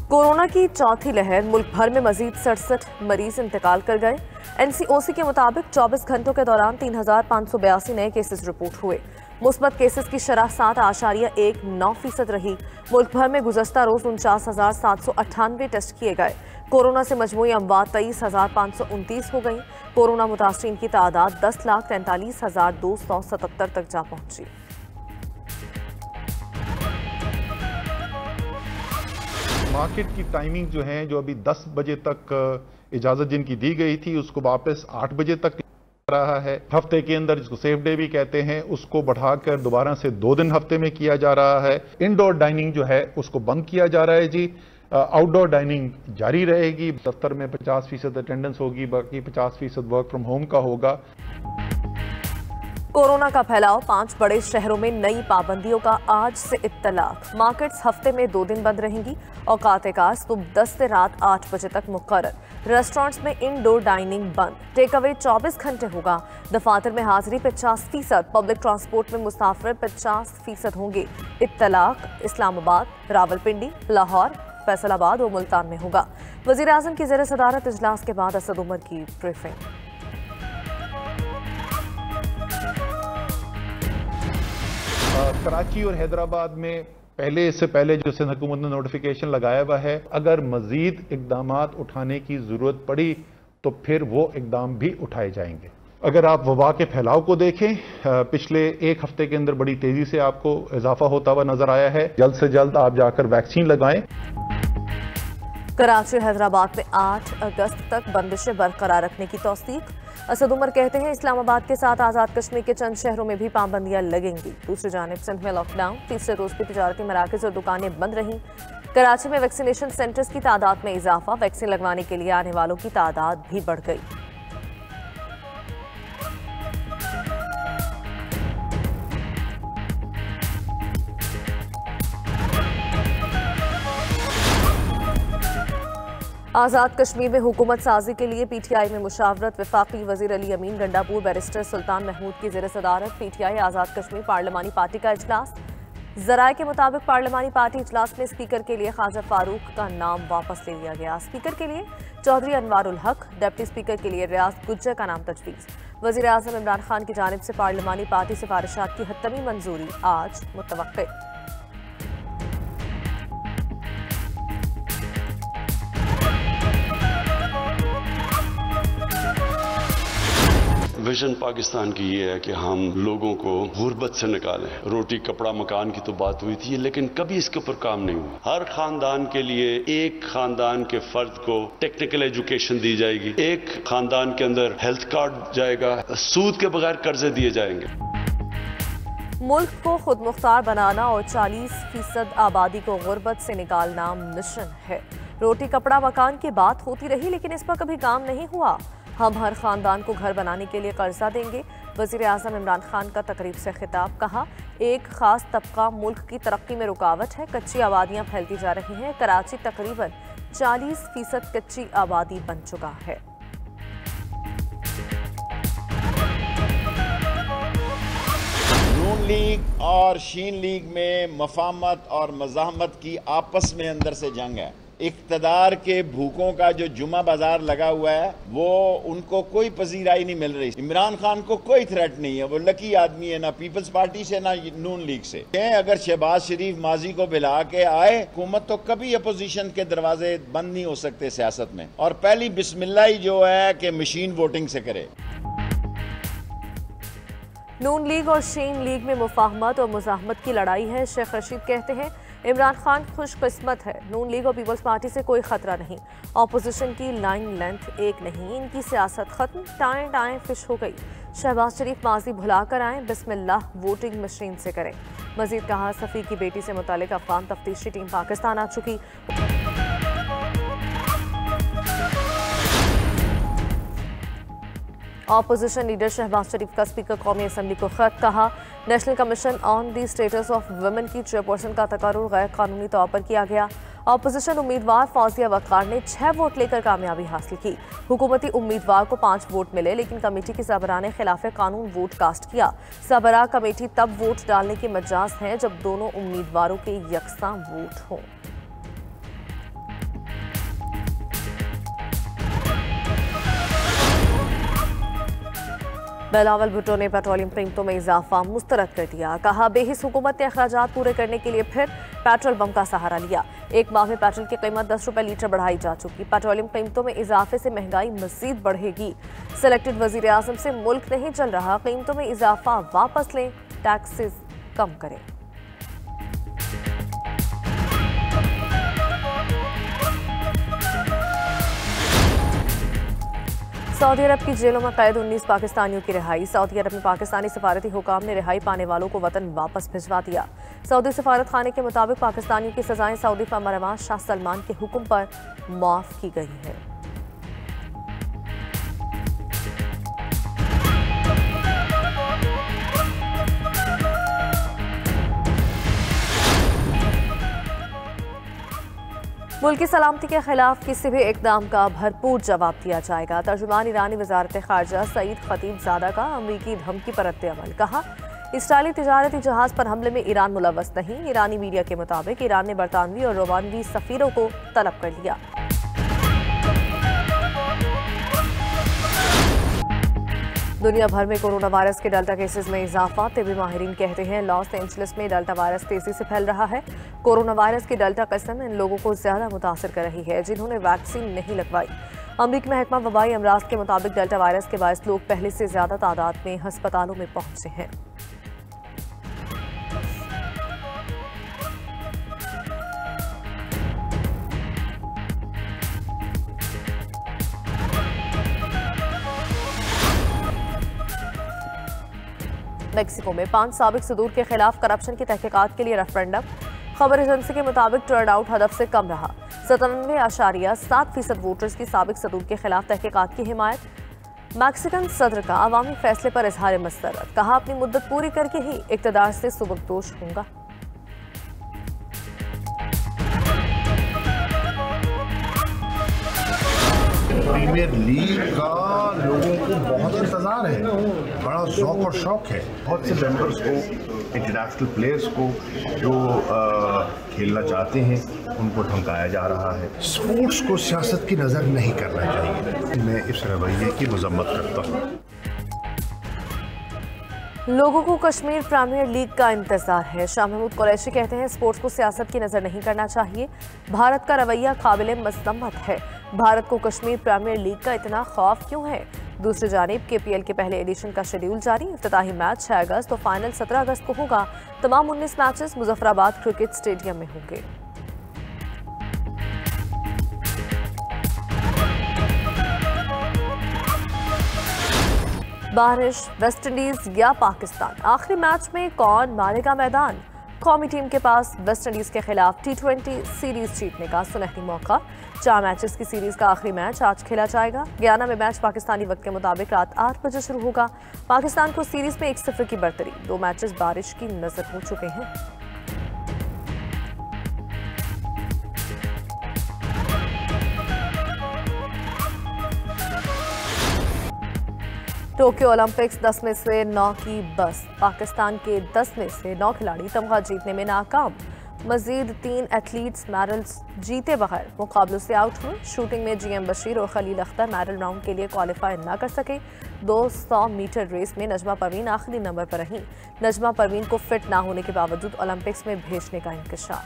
Corona की चौथी लहर, मुल्क भर में मजीद 67 मरीज इंतकाल कर गए। NCOC के मुताबिक 24 घंटों के दौरान 3582 नए केसेस रिपोर्ट हुए। मुस्बत केसेस की शरह 7.19% रही। मुल्क भर में गुज़श्ता रोज 49,798 टेस्ट किए गए। कोरोना से मजमूई अमवात 23,529 हो गई। कोरोना मुतासरीन की तादाद 10,43,277 तक जा पहुंची। मार्केट की टाइमिंग जो है, जो अभी 10 बजे तक इजाजत जिनकी दी गई थी, उसको वापस 8 बजे तक रहा है। हफ्ते के अंदर, जिसको सेफ डे भी कहते हैं, उसको बढ़ाकर दोबारा से 2 दिन हफ्ते में किया जा रहा है। इंडोर डाइनिंग जो है उसको बंद किया जा रहा है जी। आउटडोर डाइनिंग जारी रहेगी। दफ्तर में 50% अटेंडेंस होगी, बाकी 50% वर्क फ्रॉम होम का होगा। कोरोना का फैलाव, 5 बड़े शहरों में नई पाबंदियों का आज से इत्तलाक। मार्केट्स हफ्ते में 2 दिन बंद रहेंगी। औकात कार सुबह 10 से रात 8 बजे तक मुकर्रर। रेस्टोरेंट्स में इनडोर डाइनिंग बंद। टेक अवे 24 घंटे होगा। दफातर में हाजिरी 50%। पब्लिक ट्रांसपोर्ट में मुसाफिर 50% होंगे। इत्तलाक इस्लामाबाद, रावलपिंडी, लाहौर, फैसलाबाद और मुल्तान में होगा। वजीर आजम की ज़ेर सदारत इजलास के बाद असद उमर की ब्रीफिंग। कराची और हैदराबाद में इससे पहले जो सिंध हुकूमत ने नोटिफिकेशन लगाया हुआ है, अगर मजीद इकदाम उठाने की जरूरत पड़ी तो फिर वो इकदाम भी उठाए जाएंगे। अगर आप वबा के फैलाव को देखें, पिछले 1 हफ्ते के अंदर बड़ी तेजी से आपको इजाफा होता हुआ नजर आया है। जल्द से जल्द आप जाकर वैक्सीन लगाएं। कराची और हैदराबाद में 8 अगस्त तक बंदिशें बरकरार रखने की तौसीक। असद उमर कहते हैं इस्लामाबाद के साथ आज़ाद कश्मीर के चंद शहरों में भी पाबंदियां लगेंगी। दूसरी जानिब सिंध में लॉकडाउन, तीसरे रोज भी तिजारती मराकज़ और दुकानें बंद रहीं। कराची में वैक्सीनेशन सेंटर्स की तादाद में इजाफा, वैक्सीन लगवाने के लिए आने वालों की तादाद भी बढ़ गई। आज़ाद कश्मीर में हुकूमत साजी के लिए PTI में मुशावरत। वफाकी वजीर अली अमीन गंडापुर बैरिस्टर सुल्तान महमूद की ज़ेर सदारत PTI आज़ाद कश्मीर पार्लिमानी पार्टी का इजलास। जराये के मुताबिक पार्लिमानी पार्टी इजलास में स्पीकर के लिए ख्वाजा फारूक का नाम वापस ले लिया गया। स्पीकर के लिए चौधरी अनवारुल हक, डिप्टी स्पीकर के लिए रियाज गुज्जर का नाम तजवीज़। वज़ीर आज़म इमरान खान की जानिब से पार्लिमानी पार्टी सिफारिशात की हतमी मंजूरी आज मुतवक्किल। विजन पाकिस्तान की ये है कि हम लोगों को गुर्बत से निकालें। रोटी कपड़ा मकान की तो बात हुई थी, लेकिन कभी इसके ऊपर काम नहीं हुआ। हर खानदान के लिए एक खानदान के फर्द को टेक्निकल एजुकेशन दी जाएगी, एक खानदान के अंदर हेल्थ कार्ड जाएगा, सूद के बगैर कर्जे दिए जाएंगे। मुल्क को खुद मुख्तार बनाना और 40% आबादी को गुर्बत से निकालना मिशन है। रोटी कपड़ा मकान की बात होती रही, लेकिन इस पर कभी काम नहीं हुआ। हम हर खानदान को घर बनाने के लिए कर्जा देंगे। वज़ीर आज़म इमरान खान का तकरीब से खिताब। कहा, एक खास तबका मुल्क की तरक्की में रुकावट है। कच्ची आबादियां फैलती जा रही हैं। कराची तकरीबन 40% कच्ची आबादी बन चुका है। नून लीग और शीन लीग में मफाहमत और मज़ाहमत की आपस में अंदर से जंग है। इक़्तिदार के भूखों का जो जुमा बाजार लगा हुआ है, वो उनको कोई पजीराई नहीं मिल रही। इमरान खान को कोई थ्रेट नहीं है, वो लकी आदमी है, ना पीपल्स पार्टी से ना नून लीग से। अगर शहबाज शरीफ माजी को बिला के आए, हुकूमत तो कभी अपोजिशन के दरवाजे बंद नहीं हो सकते सियासत में। और पहली बिस्मिल्लाह ही जो है कि मशीन वोटिंग से करे। नून लीग और शीन लीग में मुफाहमत और मुज़ाहमत की लड़ाई है। शेख रशीद कहते हैं इमरान खान खुशकिस्मत है, नून लीग और पीपल्स पार्टी से कोई खतरा नहीं। ऑपोजिशन की लाइन लेंथ एक नहीं, इनकी सियासत खत्म, टाएं टाएं फिश हो गई। शहबाज शरीफ माजी भुलाकर आए, बिस्मिल्लाह वोटिंग मशीन से करें। मजीद कहा, सफ़ी की बेटी से मुतालिक अफगान तफ्तीशी टीम पाकिस्तान आ चुकी। ऑपोजिशन लीडर शहबाज शरीफ का स्पीकर कौमी असम्बली को खत। कहा, national commission on the status of women की चेयरपर्सन का तकर्रुर गैर कानूनी तौर पर किया गया। ऑपोजिशन उम्मीदवार फौजिया वक़ार ने 6 वोट लेकर कामयाबी हासिल की। हुकूमती उम्मीदवार को 5 वोट मिले, लेकिन कमेटी के सरबराह ने खिलाफ कानून वोट कास्ट किया। सरबराह कमेटी तब वोट डालने की मजाज है जब दोनों उम्मीदवारों के यकसां वोट हों। बिलावल भुट्टो ने पेट्रोलियम कीमतों में इजाफा मुस्तरद कर दिया। कहा बेहिस हुकूमत ने अखराजात पूरे करने के लिए फिर पेट्रोल पंप का सहारा लिया। एक माह में पेट्रोल की कीमत 10 रुपए लीटर बढ़ाई जा चुकी। पेट्रोलियम कीमतों में इजाफे से महंगाई मजीद बढ़ेगी। सिलेक्टेड वजीर आजम से मुल्क नहीं चल रहा, कीमतों में इजाफा वापस लें, टैक्सेस कम करें। सऊदी अरब की जेलों में कैद 19 पाकिस्तानियों की रिहाई। सऊदी अरब में पाकिस्तानी सफारती हुकाम ने रिहाई पाने वालों को वतन वापस भिजवा दिया। सऊदी सफारत खाने के मुताबिक पाकिस्तानियों की सजाएं सऊदी फरमानरवां शाह सलमान के हुक्म पर माफ की गई हैं। मुल्क की सलामती के खिलाफ किसी भी इकदाम का भरपूर जवाब दिया जाएगा। तर्जुमान ईरानी वजारत खारजा सईद खतीबजादा का अमरीकी धमकी पर रद्द-ए-अमल। कहा इसराइली तिजारती जहाज पर हमले में ईरान मुलव्वस नहीं। ईरानी मीडिया के मुताबिक ईरान ने बरतानवी और रोमानवी सफीरों को तलब कर लिया। दुनिया भर में कोरोना वायरस के डेल्टा केसेस में इजाफा। तिबी माहिरीन कहते हैं लॉस एंजलिस में डेल्टा वायरस तेजी से फैल रहा है। कोरोना वायरस की डेल्टा किस्म इन लोगों को ज्यादा मुतासर कर रही है जिन्होंने वैक्सीन नहीं लगवाई। अमरीकी महकमा वबाई अमराज के मुताबिक डेल्टा वायरस के बायस लोग पहले से ज्यादा तादाद में अस्पतालों में पहुंचे हैं। मेक्सिको में 5 साबिक सदूर के खिलाफ करप्शन की तहकीकात के लिए रेफरेंडम। खबर एजेंसी के मुताबिक टर्न आउट हदफ से कम रहा। 97.7% वोटर्स की साबिक सदूर के खिलाफ तहकीकात की हिमायत। मैक्सिकन सदर का अवामी फैसले पर इजहार मसरत। कहा अपनी मुद्दत पूरी करके ही इक्तदार से सुबकदोश होगा। प्रीमियर लीग का लोगों को बहुत इंतजार है, बड़ा शौक और शौक है। बहुत से मेंबर्स को, इंटरनेशनल प्लेयर्स को जो खेलना चाहते हैं उनको धमकाया जा रहा है। स्पोर्ट्स को सियासत की नज़र नहीं करना चाहिए। मैं इस रवैये की मजम्मत करता हूँ। लोगों को कश्मीर प्रीमियर लीग का इंतजार है। शाह महमूद कुरैशी कहते हैं स्पोर्ट्स को सियासत की नजर नहीं करना चाहिए। भारत का रवैया काबिल मजम्मत है। भारत को कश्मीर प्रीमियर लीग का इतना खौफ क्यों है? दूसरी जानिब KPL के पहले एडिशन का शेड्यूल जारी। इफ्तिताही मैच 6 अगस्त तो फाइनल 17 अगस्त को होगा। तमाम 19 मैचेस मुजफ्फराबाद क्रिकेट स्टेडियम में होंगे। बारिश, वेस्टइंडीज या पाकिस्तान, आखिरी मैच में कौन मारेगा मैदान? कौमी टीम के पास वेस्टइंडीज के खिलाफ T20 सीरीज जीतने का सुनहरी मौका। 4 मैचेस की सीरीज का आखिरी मैच आज खेला जाएगा। गयाना में मैच पाकिस्तानी वक्त के मुताबिक रात 8 बजे शुरू होगा। पाकिस्तान को सीरीज में 1-0 की बढ़तरी। 2 मैचेस बारिश की नजर हो चुके हैं। टोक्यो ओलंपिक्स 10 में से 9 की बस। पाकिस्तान के 10 में से 9 खिलाड़ी तमगा जीतने में नाकाम। मजीद 3 एथलीट्स मेडल्स जीते बगैर मुकाबलों से आउट हुए। शूटिंग में GM बशीर और खलील अख्तर मेडल राउंड के लिए क्वालिफाई ना कर सके। 200 मीटर रेस में नजमा परवीन आखिरी नंबर पर रहीं। नजमा परवीन को फिट ना होने के बावजूद ओलंपिक्स में भेजने का इंकशाफ।